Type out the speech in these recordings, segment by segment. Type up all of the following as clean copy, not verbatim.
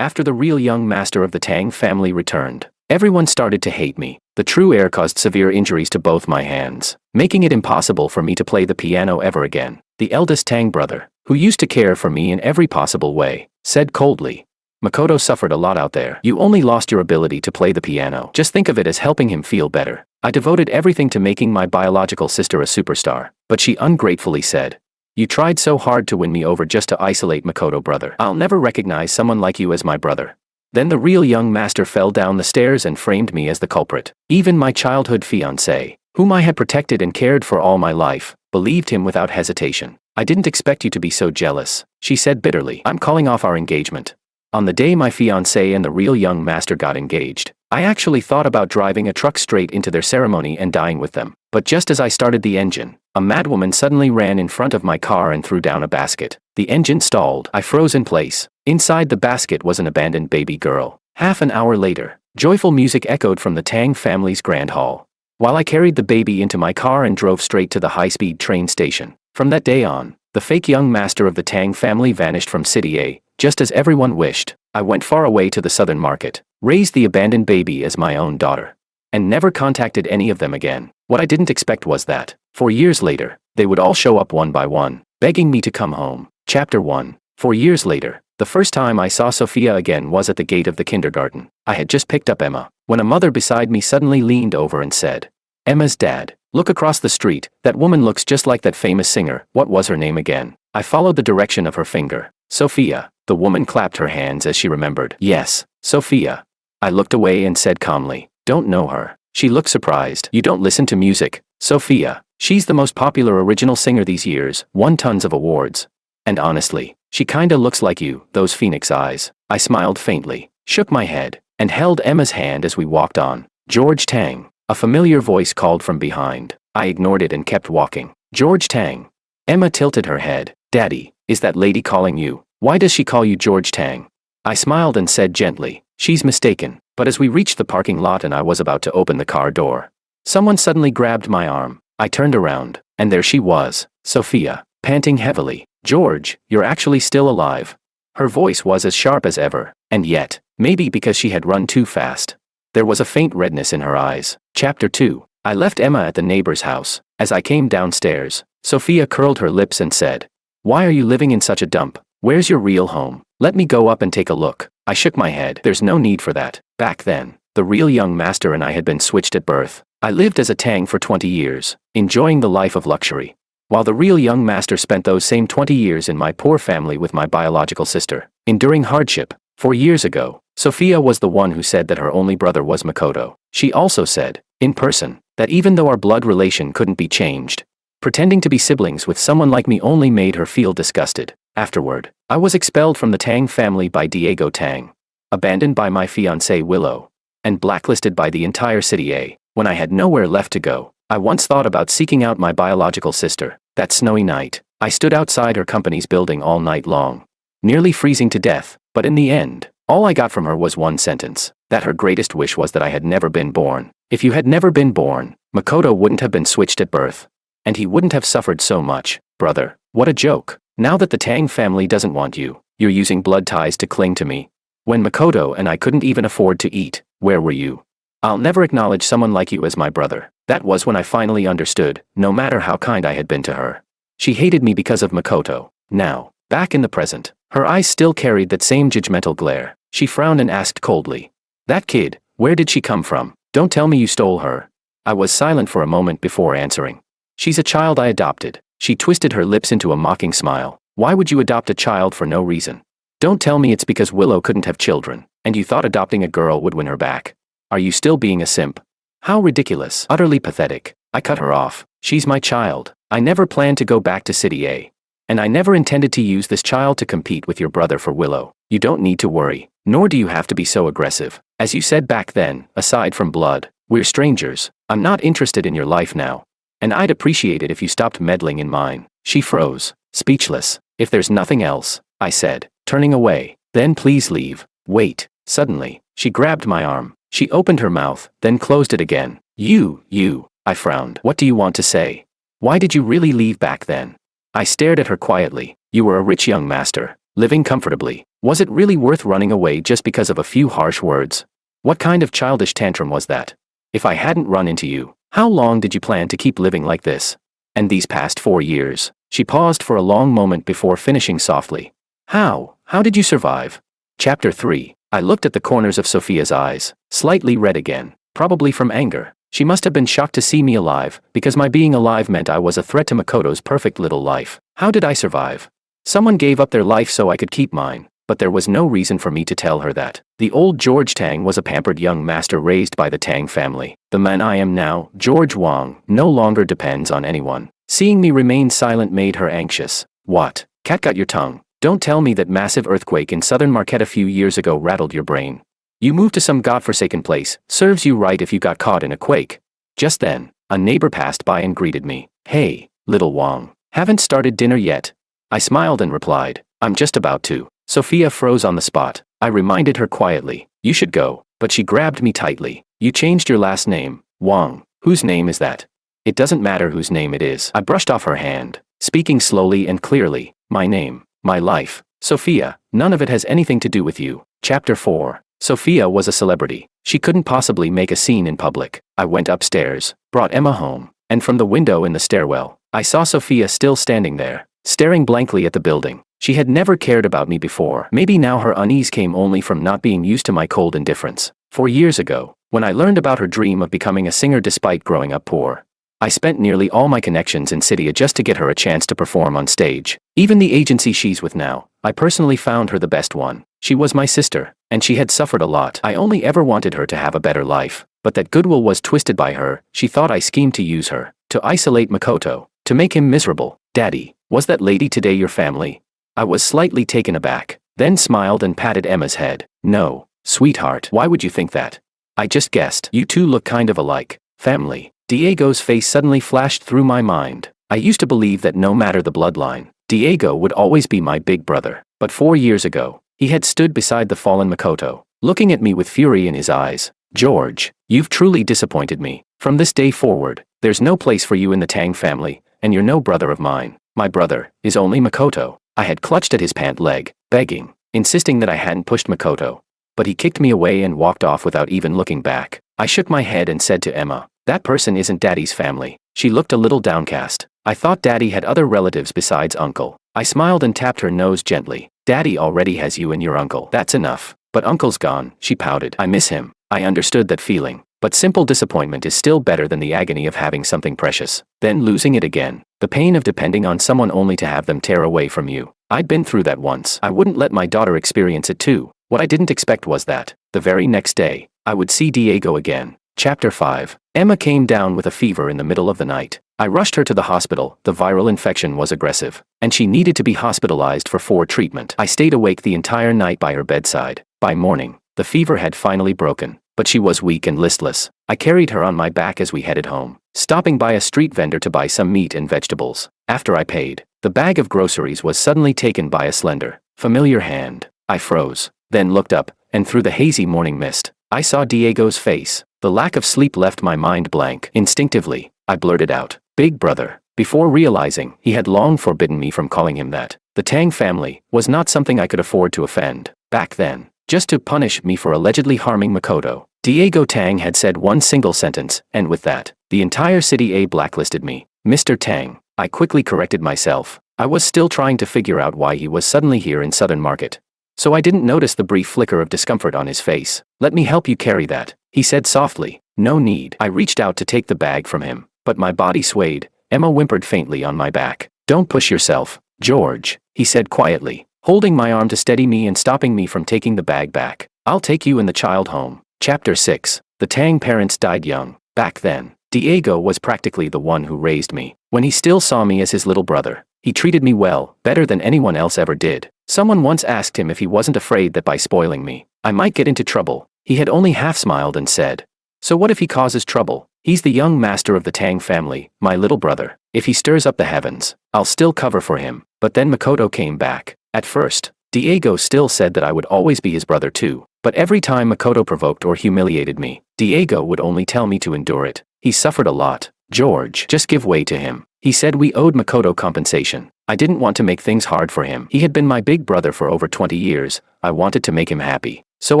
After the real young master of the Tang family returned, everyone started to hate me. The true heir caused severe injuries to both my hands, making it impossible for me to play the piano ever again. The eldest Tang brother, who used to care for me in every possible way, said coldly, Makoto suffered a lot out there. You only lost your ability to play the piano. Just think of it as helping him feel better. I devoted everything to making my biological sister a superstar, but she ungratefully said, you tried so hard to win me over just to isolate Makoto, brother. I'll never recognize someone like you as my brother. Then the real young master fell down the stairs and framed me as the culprit. Even my childhood fiancé, whom I had protected and cared for all my life, believed him without hesitation. I didn't expect you to be so jealous, she said bitterly. I'm calling off our engagement. On the day my fiancé and the real young master got engaged, I actually thought about driving a truck straight into their ceremony and dying with them. But just as I started the engine, a madwoman suddenly ran in front of my car and threw down a basket. The engine stalled. I froze in place. Inside the basket was an abandoned baby girl. Half an hour later, joyful music echoed from the Tang family's grand hall, while I carried the baby into my car and drove straight to the high-speed train station. From that day on, the fake young master of the Tang family vanished from City A, just as everyone wished. I went far away to the southern market, raised the abandoned baby as my own daughter, and never contacted any of them again. What I didn't expect was that, 4 years later, they would all show up one by one, begging me to come home. Chapter 1. 4 years later, the first time I saw Sophia again was at the gate of the kindergarten. I had just picked up Emma, when a mother beside me suddenly leaned over and said, Emma's dad. Look across the street, that woman looks just like that famous singer. What was her name again? I followed the direction of her finger. Sophia. The woman clapped her hands as she remembered. Yes, Sophia. I looked away and said calmly, don't know her. She looked surprised. You don't listen to music, Sophia. She's the most popular original singer these years, won tons of awards. And honestly, she kinda looks like you, those phoenix eyes. I smiled faintly, shook my head, and held Emma's hand as we walked on. George Tang. A familiar voice called from behind. I ignored it and kept walking. George Tang. Emma tilted her head. Daddy, is that lady calling you? Why does she call you George Tang? I smiled and said gently, she's mistaken. But as we reached the parking lot and I was about to open the car door, someone suddenly grabbed my arm. I turned around, and there she was, Sophia, panting heavily. George, you're actually still alive. Her voice was as sharp as ever, and yet, maybe because she had run too fast, there was a faint redness in her eyes. Chapter 2. I left Emma at the neighbor's house. As I came downstairs, Sophia curled her lips and said, why are you living in such a dump? Where's your real home? Let me go up and take a look. I shook my head. There's no need for that. Back then, the real young master and I had been switched at birth. I lived as a Tang for 20 years, enjoying the life of luxury, while the real young master spent those same 20 years in my poor family with my biological sister, enduring hardship. 4 years ago, Sophia was the one who said that her only brother was Makoto. She also said, in person, that even though our blood relation couldn't be changed, pretending to be siblings with someone like me only made her feel disgusted. Afterward, I was expelled from the Tang family by Diego Tang, abandoned by my fiancée Willow, and blacklisted by the entire City A. When I had nowhere left to go, I once thought about seeking out my biological sister. That snowy night, I stood outside her company's building all night long, nearly freezing to death, but in the end, all I got from her was one sentence, that her greatest wish was that I had never been born. If you had never been born, Makoto wouldn't have been switched at birth, and he wouldn't have suffered so much. Brother, what a joke. Now that the Tang family doesn't want you, you're using blood ties to cling to me. When Makoto and I couldn't even afford to eat, where were you? I'll never acknowledge someone like you as my brother. That was when I finally understood, no matter how kind I had been to her. She hated me because of Makoto. Now, back in the present, her eyes still carried that same judgmental glare. She frowned and asked coldly, that kid, where did she come from? Don't tell me you stole her. I was silent for a moment before answering. She's a child I adopted. She twisted her lips into a mocking smile. Why would you adopt a child for no reason? Don't tell me it's because Willow couldn't have children, and you thought adopting a girl would win her back. Are you still being a simp? How ridiculous. Utterly pathetic. I cut her off. She's my child. I never planned to go back to City A. And I never intended to use this child to compete with your brother for Willow. You don't need to worry, nor do you have to be so aggressive. As you said back then, aside from blood, we're strangers. I'm not interested in your life now. And I'd appreciate it if you stopped meddling in mine. She froze, speechless. If there's nothing else, I said, turning away, then please leave. Wait. Suddenly, she grabbed my arm. She opened her mouth, then closed it again. You, I frowned. What do you want to say? Why did you really leave back then? I stared at her quietly. You were a rich young master, living comfortably. Was it really worth running away just because of a few harsh words? What kind of childish tantrum was that? If I hadn't run into you, how long did you plan to keep living like this? And these past 4 years? She paused for a long moment before finishing softly. How did you survive? Chapter 3. I looked at the corners of Sophia's eyes, slightly red again, probably from anger. She must have been shocked to see me alive, because my being alive meant I was a threat to Makoto's perfect little life. How did I survive? Someone gave up their life so I could keep mine, but there was no reason for me to tell her that. The old George Tang was a pampered young master raised by the Tang family. The man I am now, George Wang, no longer depends on anyone. Seeing me remain silent made her anxious. What? Cat got your tongue. Don't tell me that massive earthquake in southern Marquette a few years ago rattled your brain. You moved to some godforsaken place, serves you right if you got caught in a quake. Just then, a neighbor passed by and greeted me. Hey, little Wang, haven't started dinner yet? I smiled and replied, I'm just about to. Sophia froze on the spot. I reminded her quietly, you should go, but she grabbed me tightly. You changed your last name, Wang. Whose name is that? It doesn't matter whose name it is. I brushed off her hand, speaking slowly and clearly. My name, my life. Sophia, none of it has anything to do with you. Chapter 4. Sophia was a celebrity. She couldn't possibly make a scene in public. I went upstairs, brought Emma home, and from the window in the stairwell, I saw Sophia still standing there, staring blankly at the building. She had never cared about me before. Maybe now her unease came only from not being used to my cold indifference. 4 years ago, when I learned about her dream of becoming a singer despite growing up poor, I spent nearly all my connections in Cydia just to get her a chance to perform on stage. Even the agency she's with now, I personally found her the best one. She was my sister, and she had suffered a lot. I only ever wanted her to have a better life, but that goodwill was twisted by her. She thought I schemed to use her, to isolate Makoto, to make him miserable. Daddy, was that lady today your family? I was slightly taken aback, then smiled and patted Emma's head. No, sweetheart, why would you think that? I just guessed. You two look kind of alike. Family. Diego's face suddenly flashed through my mind. I used to believe that no matter the bloodline, Diego would always be my big brother. But 4 years ago, he had stood beside the fallen Makoto, looking at me with fury in his eyes. George, you've truly disappointed me. From this day forward, there's no place for you in the Tang family, and you're no brother of mine. My brother is only Makoto. I had clutched at his pant leg, begging, insisting that I hadn't pushed Makoto. But he kicked me away and walked off without even looking back. I shook my head and said to Emma, that person isn't Daddy's family. She looked a little downcast. I thought Daddy had other relatives besides Uncle. I smiled and tapped her nose gently. Daddy already has you and your uncle. That's enough. But Uncle's gone, she pouted. I miss him. I understood that feeling. But simple disappointment is still better than the agony of having something precious, then losing it again. The pain of depending on someone only to have them tear away from you. I'd been through that once. I wouldn't let my daughter experience it too. What I didn't expect was that, the very next day, I would see Diego again. Chapter 5. Emma came down with a fever in the middle of the night. I rushed her to the hospital. The viral infection was aggressive, and she needed to be hospitalized for treatment. I stayed awake the entire night by her bedside. By morning, the fever had finally broken, but she was weak and listless. I carried her on my back as we headed home, stopping by a street vendor to buy some meat and vegetables. After I paid, the bag of groceries was suddenly taken by a slender, familiar hand. I froze, then looked up, and through the hazy morning mist, I saw Diego's face. The lack of sleep left my mind blank. Instinctively, I blurted out, Big brother, before realizing he had long forbidden me from calling him that. The Tang family was not something I could afford to offend. Back then, just to punish me for allegedly harming Makoto, Diego Tang had said one single sentence, and with that, the entire city blacklisted me. Mr. Tang, I quickly corrected myself. I was still trying to figure out why he was suddenly here in Southern Market. So I didn't notice the brief flicker of discomfort on his face. Let me help you carry that, he said softly. No need. I reached out to take the bag from him, but my body swayed. Emma whimpered faintly on my back. Don't push yourself, George, he said quietly, holding my arm to steady me and stopping me from taking the bag back. I'll take you and the child home. Chapter 6. The Tang parents died young. Back then, Diego was practically the one who raised me. When he still saw me as his little brother, he treated me well, better than anyone else ever did. Someone once asked him if he wasn't afraid that by spoiling me, I might get into trouble. He had only half smiled and said, so what if he causes trouble? He's the young master of the Tang family, my little brother. If he stirs up the heavens, I'll still cover for him. But then Makoto came back. At first, Diego still said that I would always be his brother too. But every time Makoto provoked or humiliated me, Diego would only tell me to endure it. He suffered a lot. George, just give way to him. He said we owed Makoto compensation. I didn't want to make things hard for him. He had been my big brother for over 20 years. I wanted to make him happy. So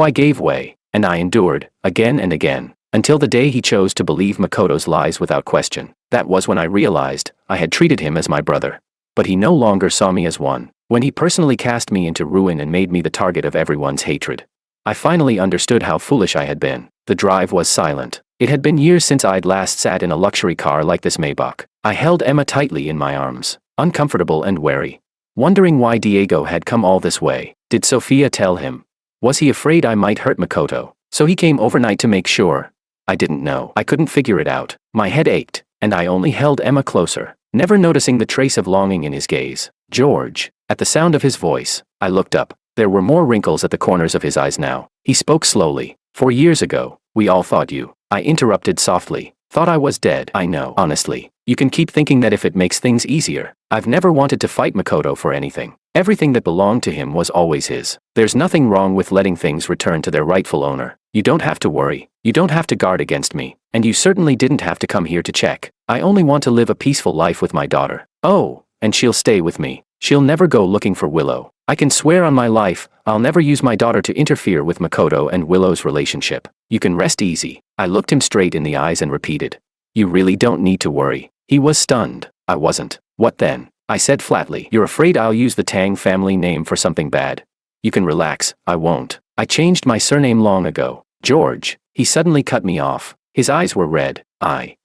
I gave way, and I endured, again and again, until the day he chose to believe Makoto's lies without question. That was when I realized I had treated him as my brother. But he no longer saw me as one. When he personally cast me into ruin and made me the target of everyone's hatred, I finally understood how foolish I had been. The drive was silent. It had been years since I'd last sat in a luxury car like this Maybach. I held Emma tightly in my arms, uncomfortable and wary, wondering why Diego had come all this way. Did Sophia tell him? Was he afraid I might hurt Makoto, so he came overnight to make sure? I didn't know. I couldn't figure it out. My head ached, and I only held Emma closer, never noticing the trace of longing in his gaze. George. At the sound of his voice, I looked up. There were more wrinkles at the corners of his eyes now. He spoke slowly. 4 years ago, we all thought you. I interrupted softly. Thought I was dead. I know. Honestly, you can keep thinking that if it makes things easier. I've never wanted to fight Makoto for anything. Everything that belonged to him was always his. There's nothing wrong with letting things return to their rightful owner. You don't have to worry. You don't have to guard against me. And you certainly didn't have to come here to check. I only want to live a peaceful life with my daughter. Oh, and she'll stay with me. She'll never go looking for Willow. I can swear on my life, I'll never use my daughter to interfere with Makoto and Willow's relationship. You can rest easy. I looked him straight in the eyes and repeated. You really don't need to worry. He was stunned. I wasn't. What then? I said flatly. You're afraid I'll use the Tang family name for something bad. You can relax. I won't. I changed my surname long ago. George. He suddenly cut me off. His eyes were red. I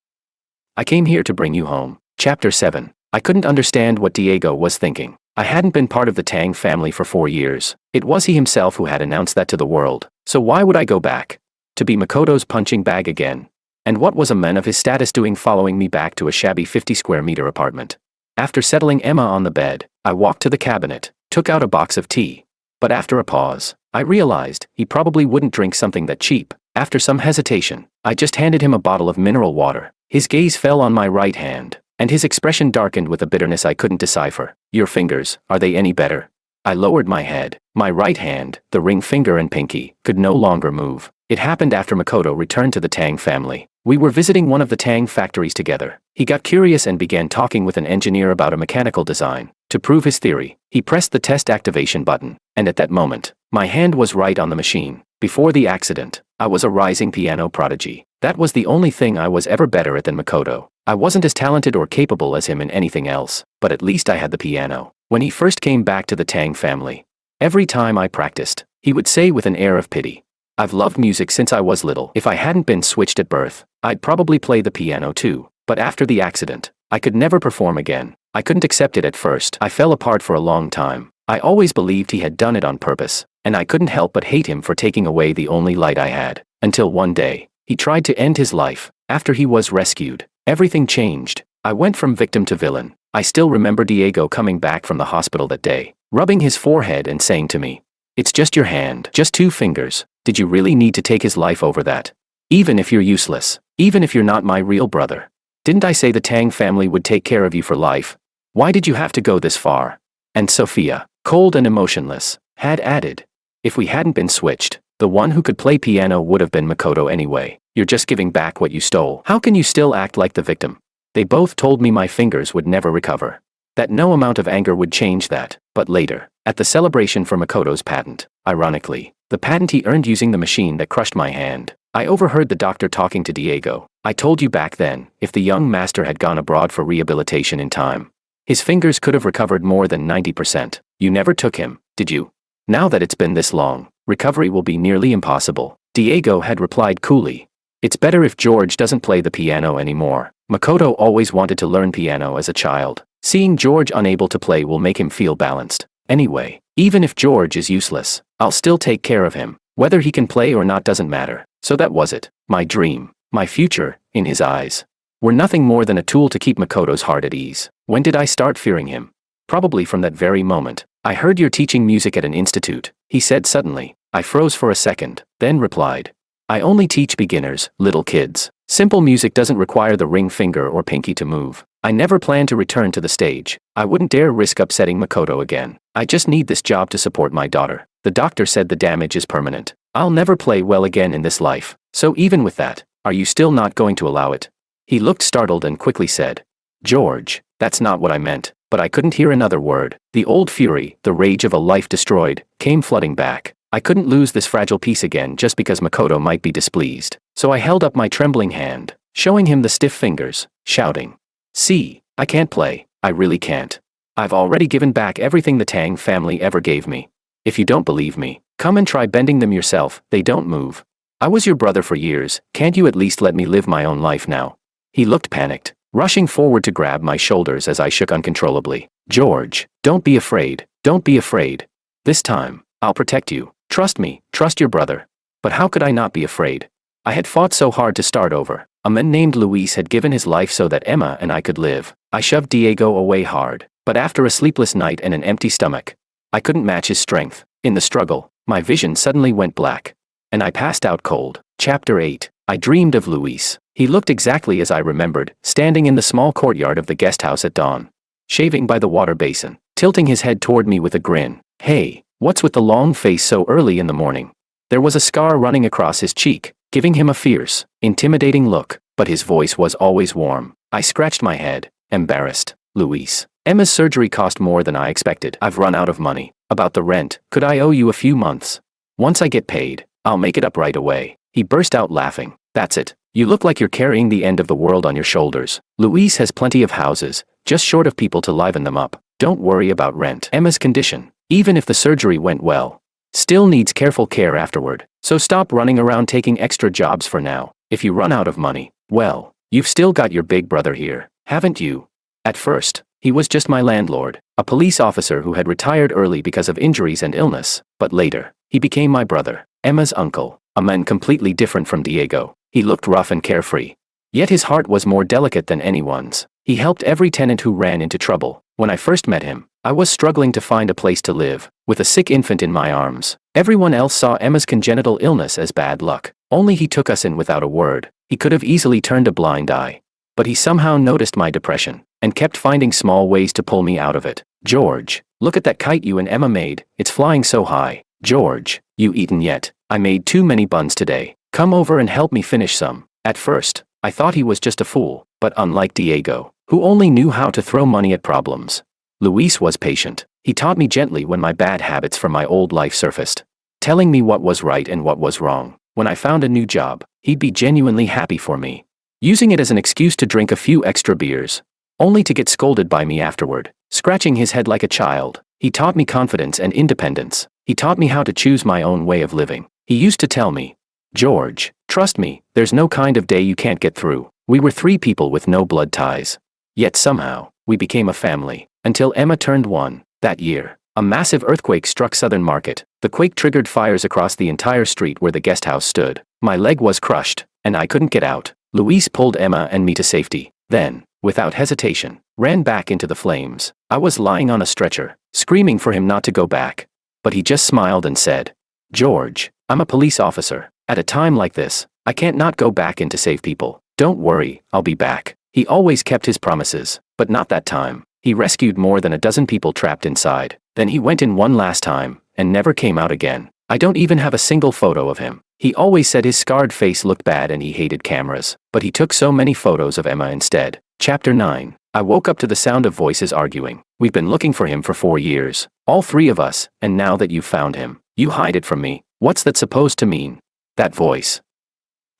came here to bring you home. Chapter 7. I couldn't understand what Diego was thinking. I hadn't been part of the Tang family for 4 years. It was he himself who had announced that to the world. So why would I go back? To be Makoto's punching bag again? And what was a man of his status doing following me back to a shabby 50-square-meter apartment? After settling Emma on the bed, I walked to the cabinet, took out a box of tea. But after a pause, I realized he probably wouldn't drink something that cheap. After some hesitation, I just handed him a bottle of mineral water. His gaze fell on my right hand, and his expression darkened with a bitterness I couldn't decipher. Your fingers, are they any better? I lowered my head. My right hand, the ring finger and pinky, could no longer move. It happened after Makoto returned to the Tang family. We were visiting one of the Tang factories together. He got curious and began talking with an engineer about a mechanical design. To prove his theory, he pressed the test activation button, and at that moment, my hand was right on the machine. Before the accident, I was a rising piano prodigy. That was the only thing I was ever better at than Makoto. I wasn't as talented or capable as him in anything else, but at least I had the piano. When he first came back to the Tang family, every time I practiced, he would say with an air of pity, I've loved music since I was little. If I hadn't been switched at birth, I'd probably play the piano too. But after the accident, I could never perform again. I couldn't accept it at first. I fell apart for a long time. I always believed he had done it on purpose, and I couldn't help but hate him for taking away the only light I had. Until one day, he tried to end his life. After he was rescued, everything changed. I went from victim to villain. I still remember Diego coming back from the hospital that day, rubbing his forehead and saying to me, it's just your hand, just 2 fingers. Did you really need to take his life over that? Even if you're useless, even if you're not my real brother. Didn't I say the Tang family would take care of you for life? Why did you have to go this far? And Sophia, cold and emotionless, had added, if we hadn't been switched, the one who could play piano would have been Makoto anyway. You're just giving back what you stole. How can you still act like the victim? They both told me my fingers would never recover. That no amount of anger would change that. But later, at the celebration for Makoto's patent, ironically, the patent he earned using the machine that crushed my hand, I overheard the doctor talking to Diego. I told you back then, if the young master had gone abroad for rehabilitation in time, his fingers could have recovered more than 90%. You never took him, did you? Now that it's been this long, recovery will be nearly impossible. Diego had replied coolly. It's better if George doesn't play the piano anymore. Makoto always wanted to learn piano as a child. Seeing George unable to play will make him feel balanced. Anyway, even if George is useless, I'll still take care of him. Whether he can play or not doesn't matter. So that was it. My dream, my future, in his eyes, were nothing more than a tool to keep Makoto's heart at ease. When did I start fearing him? Probably from that very moment. I heard you're teaching music at an institute, he said suddenly. I froze for a second, then replied. I only teach beginners, little kids. Simple music doesn't require the ring finger or pinky to move. I never plan to return to the stage. I wouldn't dare risk upsetting Makoto again. I just need this job to support my daughter. The doctor said the damage is permanent. I'll never play well again in this life. So even with that, are you still not going to allow it? He looked startled and quickly said, George, that's not what I meant. But I couldn't hear another word. The old fury, the rage of a life destroyed, came flooding back. I couldn't lose this fragile piece again just because Makoto might be displeased. So I held up my trembling hand, showing him the stiff fingers, shouting, "See, I can't play, I really can't. I've already given back everything the Tang family ever gave me. If you don't believe me, come and try bending them yourself, they don't move. I was your brother for years, can't you at least let me live my own life now?" He looked panicked, rushing forward to grab my shoulders as I shook uncontrollably. "George, don't be afraid, don't be afraid. This time, I'll protect you. Trust me, trust your brother." But how could I not be afraid? I had fought so hard to start over. A man named Luis had given his life so that Emma and I could live. I shoved Diego away hard, but after a sleepless night and an empty stomach, I couldn't match his strength. In the struggle, my vision suddenly went black, and I passed out cold. Chapter 8. I dreamed of Luis. He looked exactly as I remembered, standing in the small courtyard of the guest house at dawn, shaving by the water basin, tilting his head toward me with a grin. "Hey, what's with the long face so early in the morning?" There was a scar running across his cheek, giving him a fierce, intimidating look, but his voice was always warm. I scratched my head, embarrassed. "Luis, Emma's surgery cost more than I expected. I've run out of money. About the rent, could I owe you a few months? Once I get paid, I'll make it up right away." He burst out laughing. "That's it. You look like you're carrying the end of the world on your shoulders. Luis has plenty of houses, just short of people to liven them up. Don't worry about rent. Emma's condition, even if the surgery went well, still needs careful care afterward. So stop running around taking extra jobs for now. If you run out of money, well, you've still got your big brother here, haven't you?" At first, he was just my landlord, a police officer who had retired early because of injuries and illness, but later, he became my brother, Emma's uncle, a man completely different from Diego. He looked rough and carefree, yet his heart was more delicate than anyone's. He helped every tenant who ran into trouble. When I first met him, I was struggling to find a place to live, with a sick infant in my arms. Everyone else saw Emma's congenital illness as bad luck. Only he took us in without a word. He could have easily turned a blind eye. But he somehow noticed my depression, and kept finding small ways to pull me out of it. "George, look at that kite you and Emma made, it's flying so high. George, you eaten yet? I made too many buns today. Come over and help me finish some." At first, I thought he was just a fool, but unlike Diego, who only knew how to throw money at problems, Luis was patient. He taught me gently when my bad habits from my old life surfaced, telling me what was right and what was wrong. When I found a new job, he'd be genuinely happy for me, using it as an excuse to drink a few extra beers, only to get scolded by me afterward, scratching his head like a child. He taught me confidence and independence. He taught me how to choose my own way of living. He used to tell me, "George, trust me, there's no kind of day you can't get through." We were three people with no blood ties. Yet somehow, we became a family, until Emma turned 1. That year, a massive earthquake struck Southern Market. The quake triggered fires across the entire street where the guest house stood. My leg was crushed, and I couldn't get out. Luis pulled Emma and me to safety, then, without hesitation, ran back into the flames. I was lying on a stretcher, screaming for him not to go back. But he just smiled and said, "George, I'm a police officer. At a time like this, I can't not go back in to save people. Don't worry, I'll be back." He always kept his promises, but not that time. He rescued more than a dozen people trapped inside. Then he went in one last time, and never came out again. I don't even have a single photo of him. He always said his scarred face looked bad and he hated cameras, but he took so many photos of Emma instead. Chapter 9. I woke up to the sound of voices arguing. "We've been looking for him for 4 years, all 3 of us, and now that you've found him, you hide it from me. What's that supposed to mean?" That voice.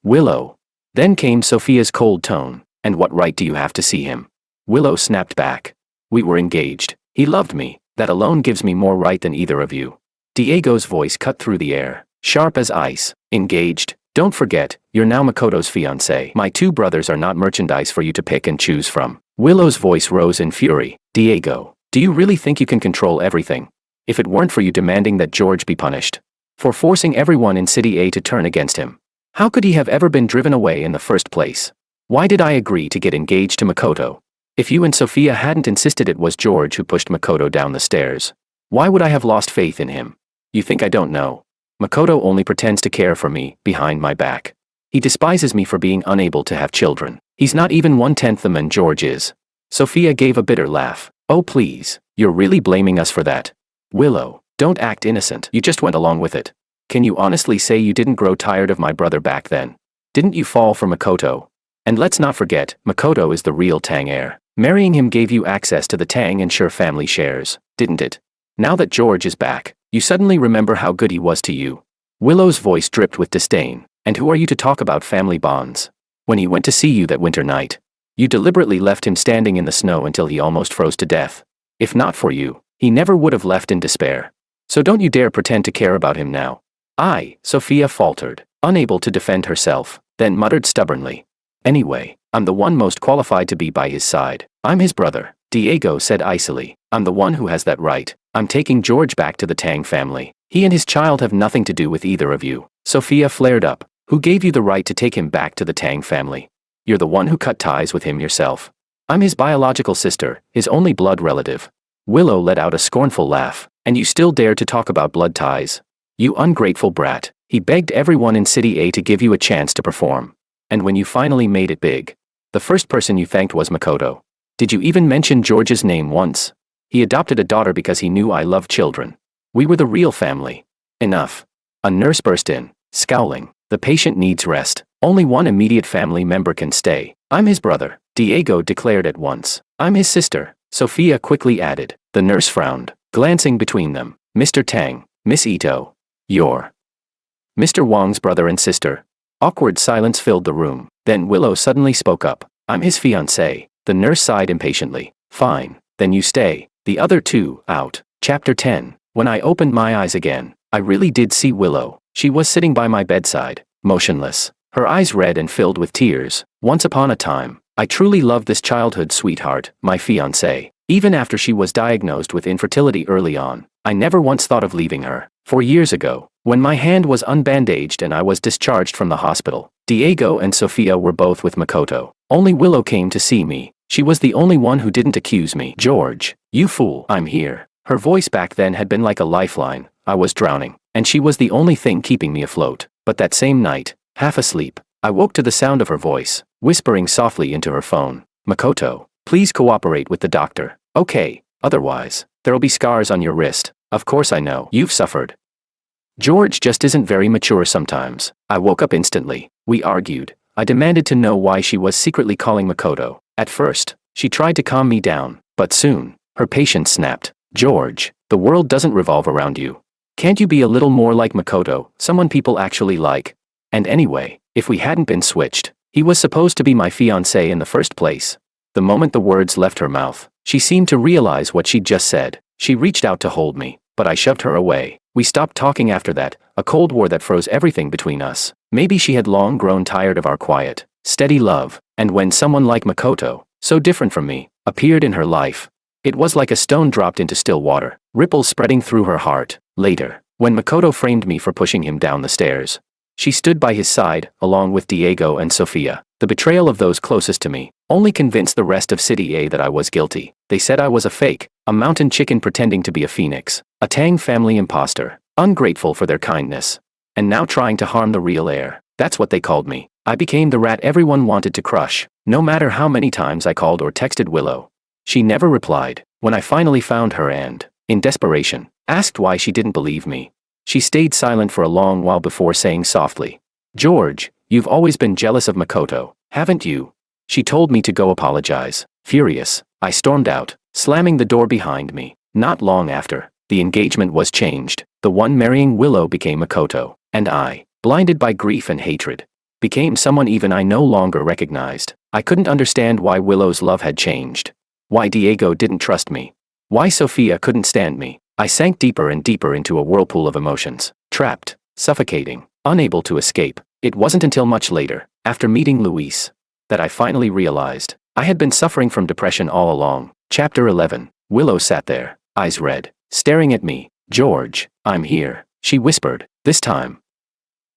"Willow." Then came Sophia's cold tone. "And what right do you have to see him?" Willow snapped back. "We were engaged. He loved me. That alone gives me more right than either of you." Diego's voice cut through the air, sharp as ice. "Engaged? Don't forget, you're now Makoto's fiancé. My 2 brothers are not merchandise for you to pick and choose from." Willow's voice rose in fury. "Diego, do you really think you can control everything? If it weren't for you demanding that George be punished for forcing everyone in City A to turn against him, how could he have ever been driven away in the first place? Why did I agree to get engaged to Makoto? If you and Sophia hadn't insisted it was George who pushed Makoto down the stairs, why would I have lost faith in him? You think I don't know? Makoto only pretends to care for me, behind my back. He despises me for being unable to have children. He's not even 1/10 the man George is." Sophia gave a bitter laugh. "Oh please, you're really blaming us for that? Willow, don't act innocent. You just went along with it. Can you honestly say you didn't grow tired of my brother back then? Didn't you fall for Makoto? And let's not forget, Makoto is the real Tang heir. Marrying him gave you access to the Tang and Sure family shares, didn't it? Now that George is back, you suddenly remember how good he was to you. Willow's voice dripped with disdain. And who are you to talk about family bonds? When he went to see you that winter night, you deliberately left him standing in the snow until he almost froze to death. If not for you, he never would have left in despair. So don't you dare pretend to care about him now. Sophia faltered, unable to defend herself, then muttered stubbornly. Anyway, I'm the one most qualified to be by his side. I'm his brother, Diego said icily. I'm the one who has that right. I'm taking George back to the Tang family. He and his child have nothing to do with either of you. Sophia flared up. Who gave you the right to take him back to the Tang family? You're the one who cut ties with him yourself. I'm his biological sister, his only blood relative. Willow let out a scornful laugh. And you still dare to talk about blood ties? You ungrateful brat. He begged everyone in City A to give you a chance to perform. And when you finally made it big, the first person you thanked was Makoto. Did you even mention George's name once? He adopted a daughter because he knew I loved children. We were the real family. Enough. A nurse burst in, scowling. The patient needs rest. Only one immediate family member can stay. I'm his brother, Diego declared at once. I'm his sister, Sophia quickly added. The nurse frowned, glancing between them. Mr. Tang, Miss Ito. You're Mr. Wang's brother and sister. Awkward silence filled the room. Then Willow suddenly spoke up. I'm his fiancé. The nurse sighed impatiently. Fine, then you stay. The other two, out. Chapter 10. When I opened my eyes again, I really did see Willow. She was sitting by my bedside, motionless, her eyes red and filled with tears. Once upon a time, I truly loved this childhood sweetheart, my fiancée. Even after she was diagnosed with infertility early on, I never once thought of leaving her. 4 years ago, when my hand was unbandaged and I was discharged from the hospital, Diego and Sophia were both with Makoto. Only Willow came to see me. She was the only one who didn't accuse me. George, you fool, I'm here. Her voice back then had been like a lifeline. I was drowning, and she was the only thing keeping me afloat. But that same night, half asleep, I woke to the sound of her voice, whispering softly into her phone. Makoto, please cooperate with the doctor. Okay, otherwise, there'll be scars on your wrist. Of course I know. You've suffered. George just isn't very mature sometimes. I woke up instantly. We argued. I demanded to know why she was secretly calling Makoto. At first, she tried to calm me down, but soon, her patience snapped. George, the world doesn't revolve around you. Can't you be a little more like Makoto, someone people actually like? And anyway, if we hadn't been switched, he was supposed to be my fiancé in the first place. The moment the words left her mouth, she seemed to realize what she'd just said. She reached out to hold me, but I shoved her away. We stopped talking after that, a cold war that froze everything between us. Maybe she had long grown tired of our quiet, steady love, and when someone like Makoto, so different from me, appeared in her life, it was like a stone dropped into still water, ripples spreading through her heart. Later, when Makoto framed me for pushing him down the stairs, she stood by his side, along with Diego and Sophia. The betrayal of those closest to me only convinced the rest of City A that I was guilty. They said I was a fake, a mountain chicken pretending to be a phoenix, a Tang family imposter, ungrateful for their kindness, and now trying to harm the real heir. That's what they called me. I became the rat everyone wanted to crush. No matter how many times I called or texted Willow, she never replied. When I finally found her and, in desperation, asked why she didn't believe me, she stayed silent for a long while before saying softly, George, you've always been jealous of Makoto, haven't you? She told me to go apologize. Furious, I stormed out, slamming the door behind me. Not long after, the engagement was changed. The one marrying Willow became Makoto, and I, blinded by grief and hatred, became someone even I no longer recognized. I couldn't understand why Willow's love had changed. Why Diego didn't trust me. Why Sophia couldn't stand me. I sank deeper and deeper into a whirlpool of emotions, trapped, suffocating, unable to escape. It wasn't until much later, after meeting Luis, that I finally realized I had been suffering from depression all along. Chapter 11. Willow sat there, eyes red, staring at me. George, I'm here, she whispered. This time,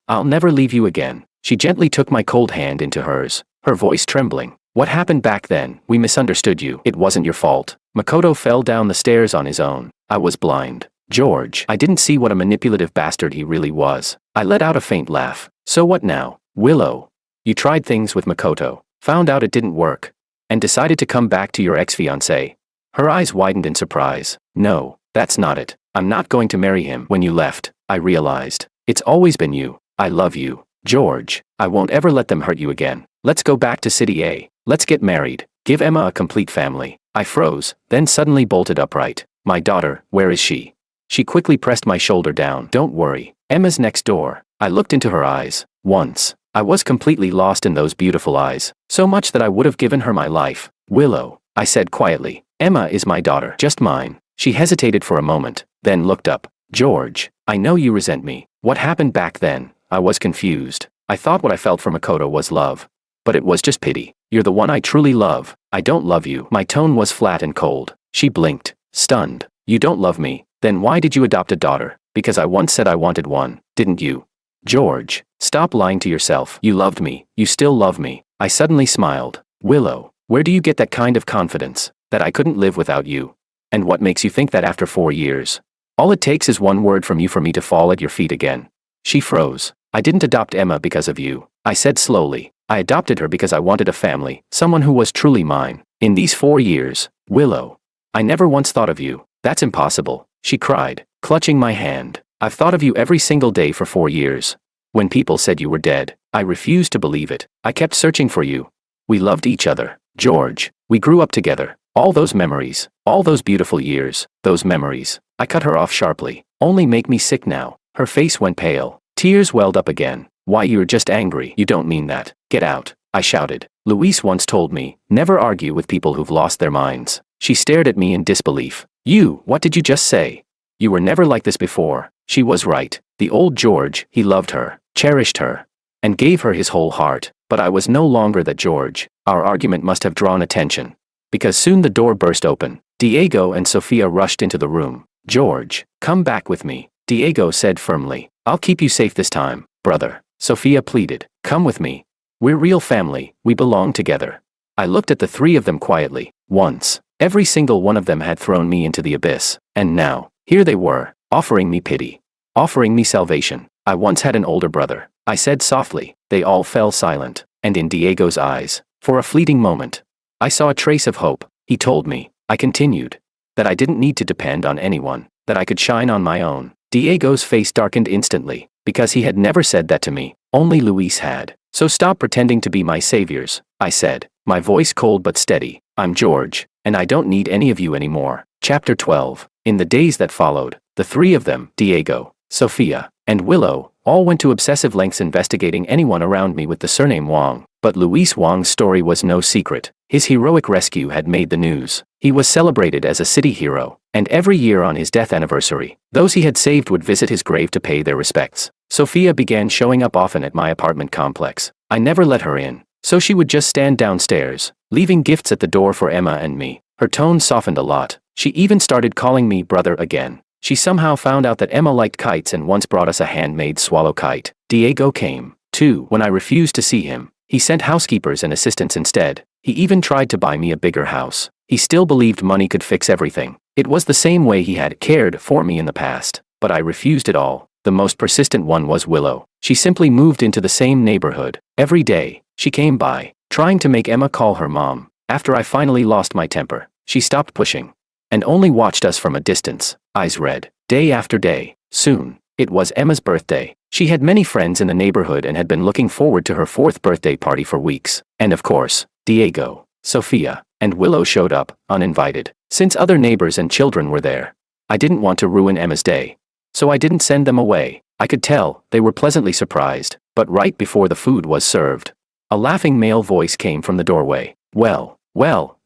I'll never leave you again. She gently took my cold hand into hers, her voice trembling. What happened back then? We misunderstood you. It wasn't your fault. Makoto fell down the stairs on his own. I was blind. George, I didn't see what a manipulative bastard he really was. I let out a faint laugh. So what now? Willow, you tried things with Makoto, found out it didn't work, and decided to come back to your ex-fiancé. Her eyes widened in surprise. No, that's not it. I'm not going to marry him. When you left, I realized. It's always been you. I love you. George, I won't ever let them hurt you again. Let's go back to City A. Let's get married. Give Emma a complete family. I froze, then suddenly bolted upright. My daughter, where is she? She quickly pressed my shoulder down. Don't worry. Emma's next door. I looked into her eyes. Once, I was completely lost in those beautiful eyes. So much that I would have given her my life. Willow, I said quietly. Emma is my daughter. Just mine. She hesitated for a moment, then looked up. George, I know you resent me. What happened back then? I was confused. I thought what I felt for Makoto was love. But it was just pity. You're the one I truly love. I don't love you. My tone was flat and cold. She blinked, stunned. You don't love me? Then why did you adopt a daughter? Because I once said I wanted one, didn't you? George, stop lying to yourself. You loved me. You still love me. I suddenly smiled. Willow, where do you get that kind of confidence? That I couldn't live without you? And what makes you think that after 4 years? All it takes is one word from you for me to fall at your feet again. She froze. I didn't adopt Emma because of you. I said slowly. I adopted her because I wanted a family, someone who was truly mine. In these 4 years, Willow, I never once thought of you. That's impossible, she cried, clutching my hand. I've thought of you every single day for 4 years. When people said you were dead, I refused to believe it. I kept searching for you. We loved each other, George. We grew up together. All those memories, all those beautiful years, those memories. I cut her off sharply. Only make me sick now. Her face went pale. Tears welled up again. Why, you're just angry. You don't mean that. Get out, I shouted. Luis once told me, never argue with people who've lost their minds. She stared at me in disbelief. You, what did you just say? You were never like this before. She was right. The old George, he loved her, cherished her, and gave her his whole heart. But I was no longer that George. Our argument must have drawn attention. Because soon the door burst open. Diego and Sophia rushed into the room. George, come back with me, Diego said firmly. I'll keep you safe this time, brother. Sophia pleaded. Come with me. We're real family. We belong together. I looked at the three of them quietly. Once, every single one of them had thrown me into the abyss. And now, here they were, offering me pity. Offering me salvation. I once had an older brother, I said softly. They all fell silent. And in Diego's eyes, for a fleeting moment, I saw a trace of hope. He told me, I continued, that I didn't need to depend on anyone, that I could shine on my own. Diego's face darkened instantly, because he had never said that to me. Only Luis had. So stop pretending to be my saviors, I said, my voice cold but steady. I'm George, and I don't need any of you anymore. Chapter 12. In the days that followed, the three of them, Diego, Sophia, and Willow, all went to obsessive lengths investigating anyone around me with the surname Wang. But Luis Wang's story was no secret. His heroic rescue had made the news. He was celebrated as a city hero, and every year on his death anniversary, those he had saved would visit his grave to pay their respects. Sophia began showing up often at my apartment complex. I never let her in, so she would just stand downstairs, leaving gifts at the door for Emma and me. Her tone softened a lot. She even started calling me brother again. She somehow found out that Emma liked kites and once brought us a handmade swallow kite. Diego came, too, when I refused to see him. He sent housekeepers and assistants instead. He even tried to buy me a bigger house. He still believed money could fix everything. It was the same way he had cared for me in the past. But I refused it all. The most persistent one was Willow. She simply moved into the same neighborhood. Every day, she came by, trying to make Emma call her mom. After I finally lost my temper, she stopped pushing, and only watched us from a distance, eyes red, day after day. Soon, it was Emma's birthday. She had many friends in the neighborhood and had been looking forward to her 4th birthday party for weeks. And of course, Diego, Sophia, and Willow showed up, uninvited. Since other neighbors and children were there, I didn't want to ruin Emma's day. So I didn't send them away. I could tell, they were pleasantly surprised. But right before the food was served, a laughing male voice came from the doorway. Well,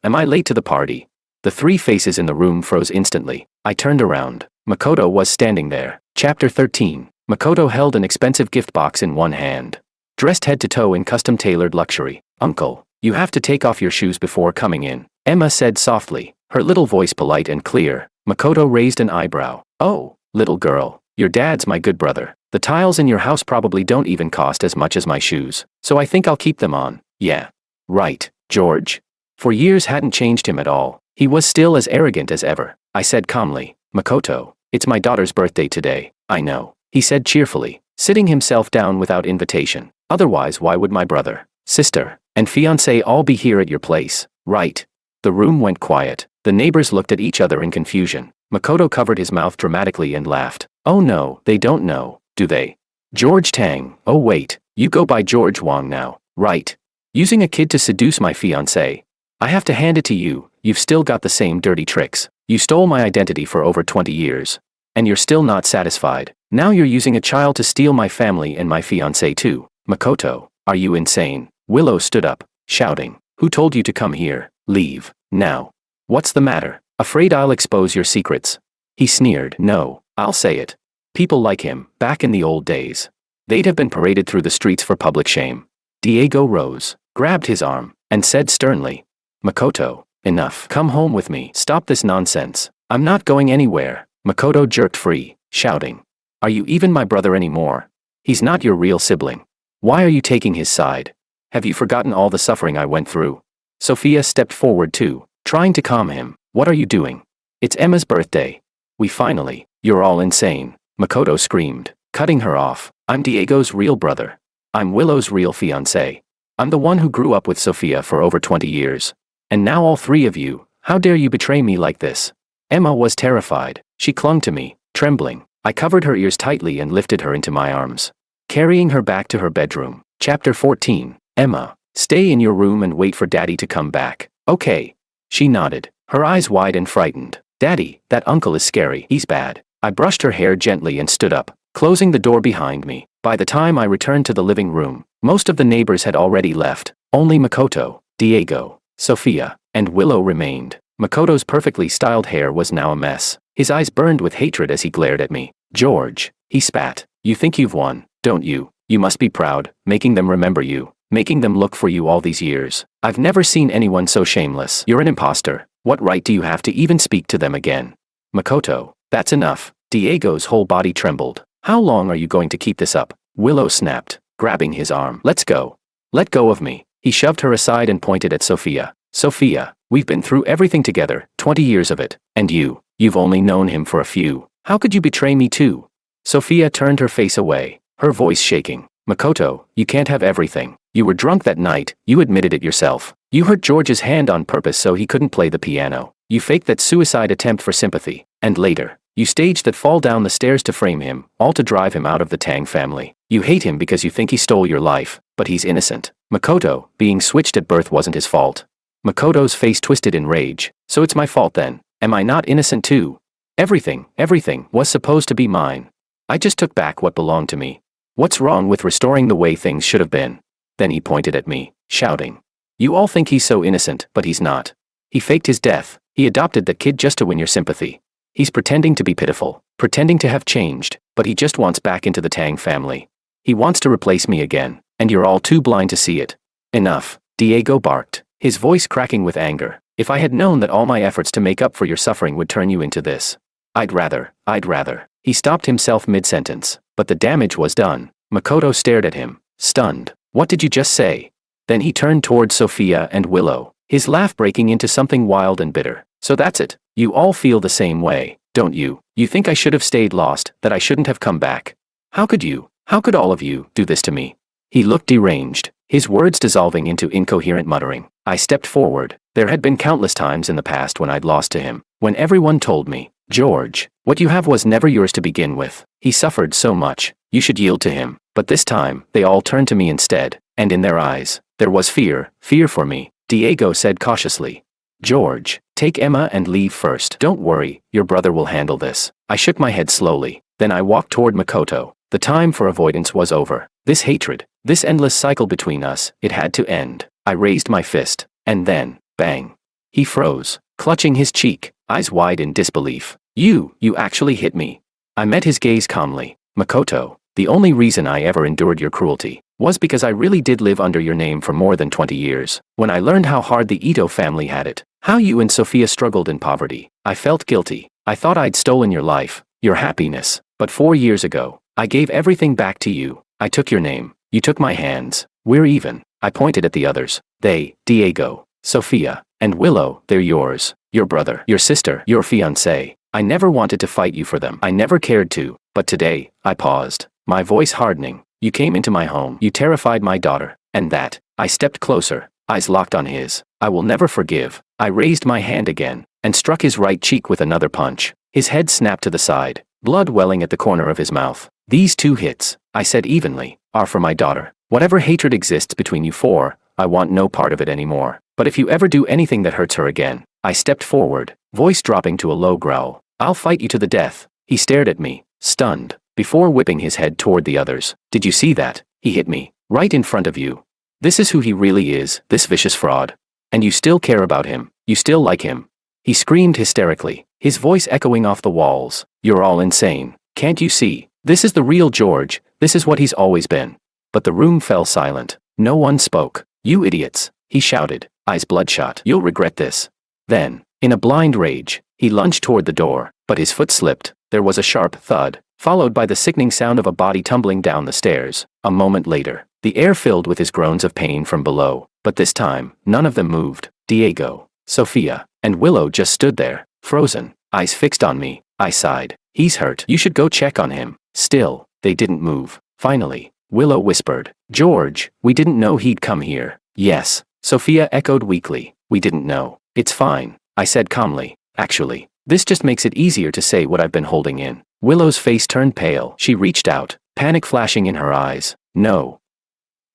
am I late to the party? The three faces in the room froze instantly. I turned around. Makoto was standing there. Chapter 13. Makoto held an expensive gift box in one hand. Dressed head to toe in custom-tailored luxury. Uncle, you have to take off your shoes before coming in, Emma said softly, her little voice polite and clear. Makoto raised an eyebrow. Oh, little girl, your dad's my good brother. The tiles in your house probably don't even cost as much as my shoes, so I think I'll keep them on. Yeah. Right, George. For years hadn't changed him at all. He was still as arrogant as ever. I said calmly, Makoto, it's my daughter's birthday today. I know, he said cheerfully, sitting himself down without invitation. Otherwise, why would my brother, sister, and fiancé all be here at your place, right? The room went quiet. The neighbors looked at each other in confusion. Makoto covered his mouth dramatically and laughed. Oh no, they don't know, do they? George Tang, oh wait, you go by George Wang now, right? Using a kid to seduce my fiancé. I have to hand it to you, you've still got the same dirty tricks. You stole my identity for over 20 years. And you're still not satisfied. Now you're using a child to steal my family and my fiancé too. Makoto, are you insane? Willow stood up, shouting. Who told you to come here? Leave, now. What's the matter? Afraid I'll expose your secrets? He sneered. No, I'll say it. People like him, back in the old days. They'd have been paraded through the streets for public shame. Diego rose, grabbed his arm, and said sternly. Makoto, enough. Come home with me. Stop this nonsense. I'm not going anywhere. Makoto jerked free, shouting. Are you even my brother anymore? He's not your real sibling. Why are you taking his side? Have you forgotten all the suffering I went through? Sophia stepped forward too, trying to calm him. What are you doing? It's Emma's birthday. You're all insane. Makoto screamed, cutting her off. I'm Diego's real brother. I'm Willow's real fiancé. I'm the one who grew up with Sophia for over 20 years. And now all three of you, how dare you betray me like this? Emma was terrified. She clung to me, trembling. I covered her ears tightly and lifted her into my arms, carrying her back to her bedroom. Chapter 14. Emma, stay in your room and wait for Daddy to come back. Okay. She nodded, her eyes wide and frightened. Daddy, that uncle is scary. He's bad. I brushed her hair gently and stood up, closing the door behind me. By the time I returned to the living room, most of the neighbors had already left. Only Makoto, Diego, Sophia, and Willow remained. Makoto's perfectly styled hair was now a mess. His eyes burned with hatred as he glared at me. George, he spat. You think you've won, don't you? You must be proud, making them remember you, making them look for you all these years. I've never seen anyone so shameless. You're an imposter. What right do you have to even speak to them again? Makoto, that's enough. Diego's whole body trembled. How long are you going to keep this up? Willow snapped, grabbing his arm. Let's go. Let go of me. He shoved her aside and pointed at Sophia. Sophia, we've been through everything together, 20 years of it. And you've only known him for a few. How could you betray me too? Sophia turned her face away, her voice shaking. Makoto, you can't have everything. You were drunk that night, you admitted it yourself. You hurt George's hand on purpose so he couldn't play the piano. You faked that suicide attempt for sympathy. And later, you staged that fall down the stairs to frame him, all to drive him out of the Tang family. You hate him because you think he stole your life, but he's innocent. Makoto, being switched at birth wasn't his fault. Makoto's face twisted in rage. So it's my fault then. Am I not innocent too? Everything was supposed to be mine. I just took back what belonged to me. What's wrong with restoring the way things should have been? Then he pointed at me, shouting. You all think he's so innocent, but he's not. He faked his death. He adopted that kid just to win your sympathy. He's pretending to be pitiful, pretending to have changed, but he just wants back into the Tang family. He wants to replace me again, and you're all too blind to see it. Enough, Diego barked, his voice cracking with anger. If I had known that all my efforts to make up for your suffering would turn you into this. I'd rather. He stopped himself mid-sentence, but the damage was done. Makoto stared at him, stunned. What did you just say? Then he turned toward Sophia and Willow, his laugh breaking into something wild and bitter. So that's it. You all feel the same way, don't you? You think I should have stayed lost, that I shouldn't have come back. How could all of you do this to me? He looked deranged, his words dissolving into incoherent muttering. I stepped forward. There had been countless times in the past when I'd lost to him, when everyone told me, George, what you have was never yours to begin with. He suffered so much, you should yield to him. But this time, they all turned to me instead, and in their eyes, there was fear for me. Diego said cautiously. George, take Emma and leave first. Don't worry, your brother will handle this. I shook my head slowly, then I walked toward Makoto. The time for avoidance was over. This hatred, this endless cycle between us, it had to end. I raised my fist, and then, bang. He froze, clutching his cheek, eyes wide in disbelief. You actually hit me. I met his gaze calmly. Makoto, the only reason I ever endured your cruelty was because I really did live under your name for more than 20 years. When I learned how hard the Ito family had it, how you and Sophia struggled in poverty, I felt guilty. I thought I'd stolen your life, your happiness. But 4 years ago, I gave everything back to you. I took your name. You took my hands. We're even. I pointed at the others. They, Diego, Sophia, and Willow, they're yours. Your brother, your sister, your fiancé. I never wanted to fight you for them. I never cared to. But today, I paused, my voice hardening. You came into my home. You terrified my daughter. And that. I stepped closer, eyes locked on his. I will never forgive. I raised my hand again, and struck his right cheek with another punch. His head snapped to the side, blood welling at the corner of his mouth. These 2 hits, I said evenly, are for my daughter. Whatever hatred exists between you four, I want no part of it anymore. But if you ever do anything that hurts her again, I stepped forward, voice dropping to a low growl. I'll fight you to the death. He stared at me, stunned, before whipping his head toward the others. Did you see that? He hit me, right in front of you. This is who he really is, this vicious fraud. And you still care about him, you still like him. He screamed hysterically, his voice echoing off the walls. You're all insane. Can't you see? This is the real George, this is what he's always been. But the room fell silent. No one spoke. You idiots, he shouted, eyes bloodshot. You'll regret this. Then, in a blind rage, he lunged toward the door, but his foot slipped. There was a sharp thud, followed by the sickening sound of a body tumbling down the stairs. A moment later, the air filled with his groans of pain from below, but this time, none of them moved. Diego, Sophia, and Willow just stood there, frozen, eyes fixed on me. I sighed. He's hurt. You should go check on him. Still, they didn't move. Finally, Willow whispered, George, we didn't know he'd come here. Yes, Sophia echoed weakly. We didn't know. It's fine, I said calmly. Actually, this just makes it easier to say what I've been holding in. Willow's face turned pale. She reached out, panic flashing in her eyes. No.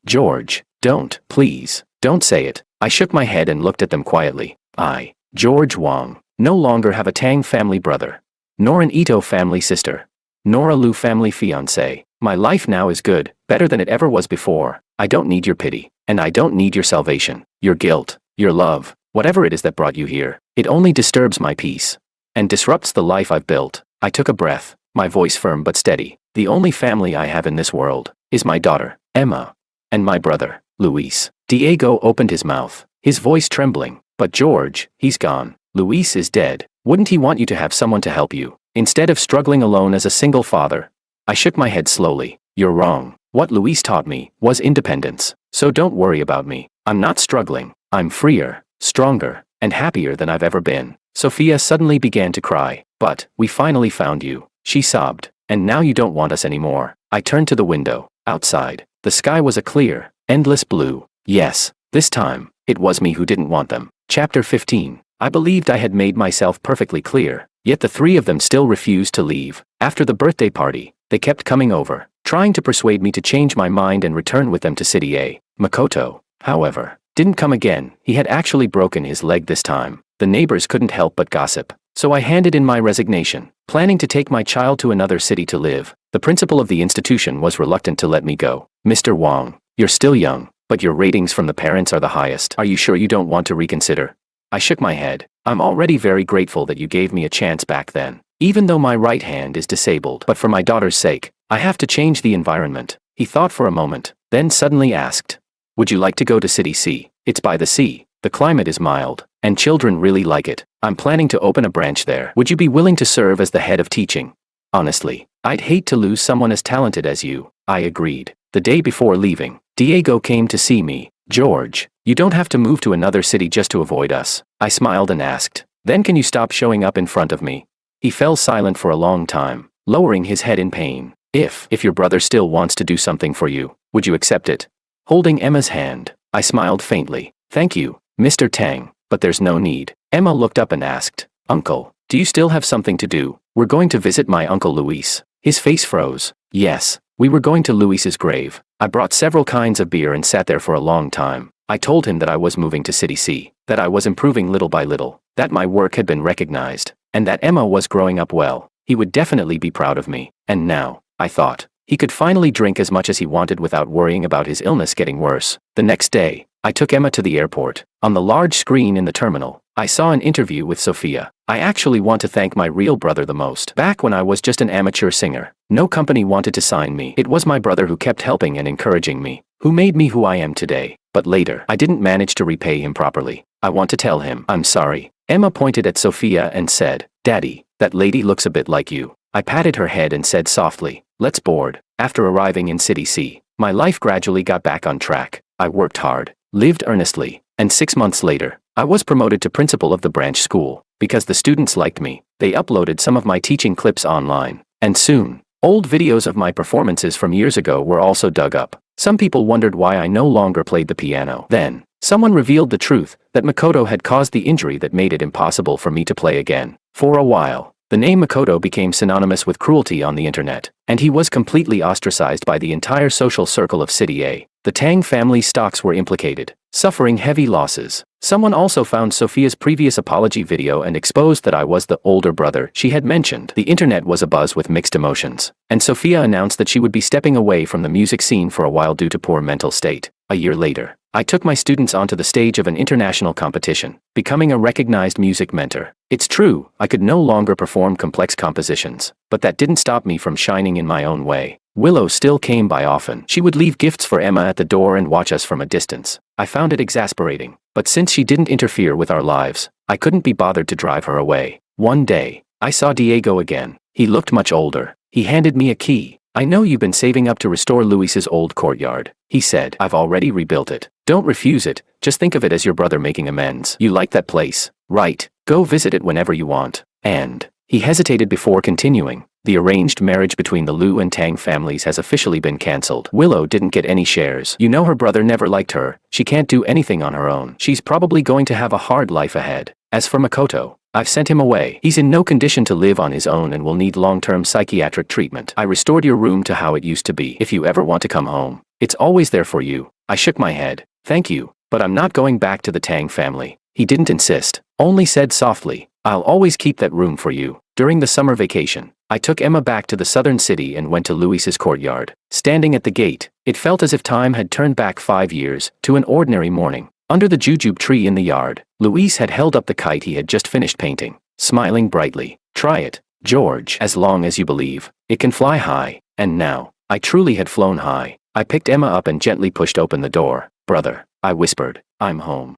George, don't, please, don't say it. I shook my head and looked at them quietly. I, George Wong, no longer have a Tang family brother, nor an Ito family sister, nor a Liu family fiancé. My life now is good, better than it ever was before. I don't need your pity, and I don't need your salvation, your guilt, your love, whatever it is that brought you here. It only disturbs my peace and disrupts the life I've built. I took a breath, my voice firm but steady. The only family I have in this world is my daughter, Emma, and my brother, Luis. Diego opened his mouth, his voice trembling. But George, he's gone. Luis is dead. Wouldn't he want you to have someone to help you, instead of struggling alone as a single father? I shook my head slowly. You're wrong. What Luis taught me was independence. So don't worry about me. I'm not struggling. I'm freer, stronger, and happier than I've ever been. Sophia suddenly began to cry. But, we finally found you, she sobbed. And now you don't want us anymore. I turned to the window. Outside, the sky was a clear, endless blue. Yes, this time, it was me who didn't want them. Chapter 15. I believed I had made myself perfectly clear, yet the three of them still refused to leave. After the birthday party, they kept coming over, trying to persuade me to change my mind and return with them to City A. Makoto, however, didn't come again. He had actually broken his leg this time. The neighbors couldn't help but gossip, so I handed in my resignation, planning to take my child to another city to live. The principal of the institution was reluctant to let me go. Mr. Wong, you're still young, but your ratings from the parents are the highest. Are you sure you don't want to reconsider? I shook my head. I'm already very grateful that you gave me a chance back then. Even though my right hand is disabled, but for my daughter's sake, I have to change the environment. He thought for a moment, then suddenly asked, would you like to go to City C? It's by the sea, the climate is mild, and children really like it. I'm planning to open a branch there. Would you be willing to serve as the head of teaching? Honestly, I'd hate to lose someone as talented as you. I agreed. The day before leaving, Diego came to see me. George, you don't have to move to another city just to avoid us. I smiled and asked, then can you stop showing up in front of me? He fell silent for a long time, lowering his head in pain. If your brother still wants to do something for you, would you accept it? Holding Emma's hand, I smiled faintly. Thank you, Mr. Tang, but there's no need. Emma looked up and asked, Uncle, do you still have something to do? We're going to visit my Uncle Luis. His face froze. Yes, we were going to Luis's grave. I brought several kinds of beer and sat there for a long time. I told him that I was moving to City C, that I was improving little by little, that my work had been recognized, and that Emma was growing up well. He would definitely be proud of me. And now, I thought, he could finally drink as much as he wanted without worrying about his illness getting worse. The next day, I took Emma to the airport. On the large screen in the terminal, I saw an interview with Sophia. I actually want to thank my real brother the most. Back when I was just an amateur singer, no company wanted to sign me. It was my brother who kept helping and encouraging me, who made me who I am today. But later, I didn't manage to repay him properly. I want to tell him, I'm sorry. Emma pointed at Sophia and said, Daddy, that lady looks a bit like you. I patted her head and said softly, let's board. After arriving in City C, my life gradually got back on track. I worked hard, lived earnestly, and 6 months later, I was promoted to principal of the branch school. Because the students liked me, they uploaded some of my teaching clips online. And soon, old videos of my performances from years ago were also dug up. Some people wondered why I no longer played the piano. Then, someone revealed the truth, that Makoto had caused the injury that made it impossible for me to play again. For a while, the name Makoto became synonymous with cruelty on the internet, and he was completely ostracized by the entire social circle of City A. The Tang family stocks were implicated, suffering heavy losses. Someone also found Sophia's previous apology video and exposed that I was the older brother she had mentioned. The internet was abuzz with mixed emotions, and Sophia announced that she would be stepping away from the music scene for a while due to poor mental state. A year later, I took my students onto the stage of an international competition, becoming a recognized music mentor. It's true, I could no longer perform complex compositions, but that didn't stop me from shining in my own way. Willow still came by often. She would leave gifts for Emma at the door and watch us from a distance. I found it exasperating, but since she didn't interfere with our lives, I couldn't be bothered to drive her away. One day, I saw Diego again. He looked much older. He handed me a key. "I know you've been saving up to restore Luis's old courtyard," he said. "I've already rebuilt it. Don't refuse it, just think of it as your brother making amends. You like that place, right? Go visit it whenever you want." And he hesitated before continuing. "The arranged marriage between the Liu and Tang families has officially been cancelled. Willow didn't get any shares. You know her brother never liked her. She can't do anything on her own. She's probably going to have a hard life ahead. As for Makoto, I've sent him away. He's in no condition to live on his own and will need long-term psychiatric treatment. I restored your room to how it used to be. If you ever want to come home, it's always there for you." I shook my head. "Thank you, but I'm not going back to the Tang family." He didn't insist, only said softly, "I'll always keep that room for you." During the summer vacation, I took Emma back to the southern city and went to Luis's courtyard. Standing at the gate, it felt as if time had turned back 5 years to an ordinary morning. Under the jujube tree in the yard, Luis had held up the kite he had just finished painting, smiling brightly. "Try it, George. As long as you believe, it can fly high." And now, I truly had flown high. I picked Emma up and gently pushed open the door. "Brother," I whispered, "I'm home."